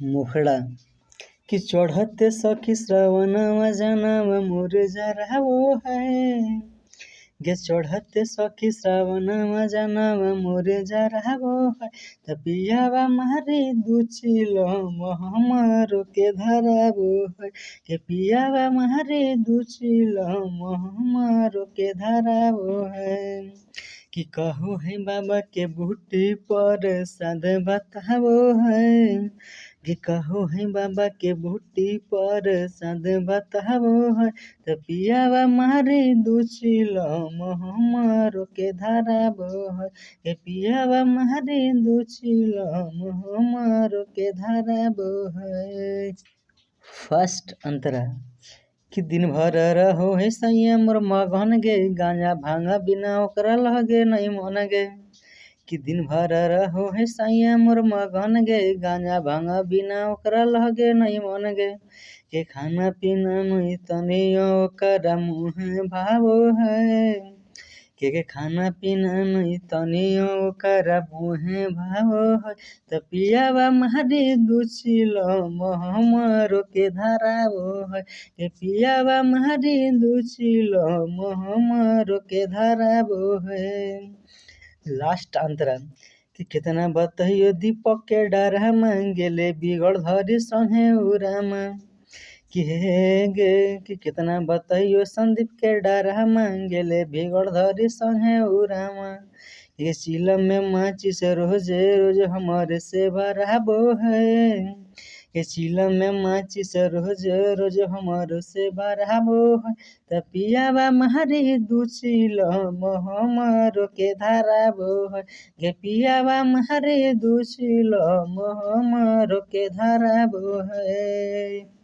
मुखड़ा कि चढ़ते सखी श्रवणवा जनवा मोर जरा वो है गे चढ़ते सखी श्रवणवा जनवा मोर जरा वो है तपियावा मारे दुचिलो महमारो के धरा वो है के पियावा मारे दुचिलो महमारो के धरा वो है कि कहो है बाबा के बूटी पर साध बतावो है कि कहो है बाबा के बूटी पर साध बतावो है तो पियावा मारे दुचिलो महमारो के धरावो है के पियावा मारे दुचिलो महमारो के धरावो है। फर्स्ट अंतरा कि दिन भर रहो है सैया मोर मगन गे गांजा भांगा बिना ओकरा लगे नहीं मन गे कि दिन भर रहो है सैया मोर मगन गे गांजा भांगा बिना ओकरा लगे नहीं मन गे के खाना पीना नहीं तनी ओकरा मुँह भावो है के खाना पीना नहीं तनी ओकरा मुँह भावो है त पियावा मारे दुचिलो महमारो के धरावो है के पियावा मारे दुचिलो महमारो के धरावो है। लास्ट अंतरा कि कितना बतइयो दीपक के डरा मांगेले बिगड़ धरी संगे उरामा कि हे गे कि कितना बतइयो संदीप के डरा मांगेले बिगड़ धरी संगे उरामा ये चिलम में माचिस रोज रोज हमारे से भराबो है ये चिलम में माचिस रोज रोज हमारे से भराबो है त पियावा मारे दुचिलो महमारो के धराबो है गे पियावा मारे दुचिलो महमारो के धराबो है।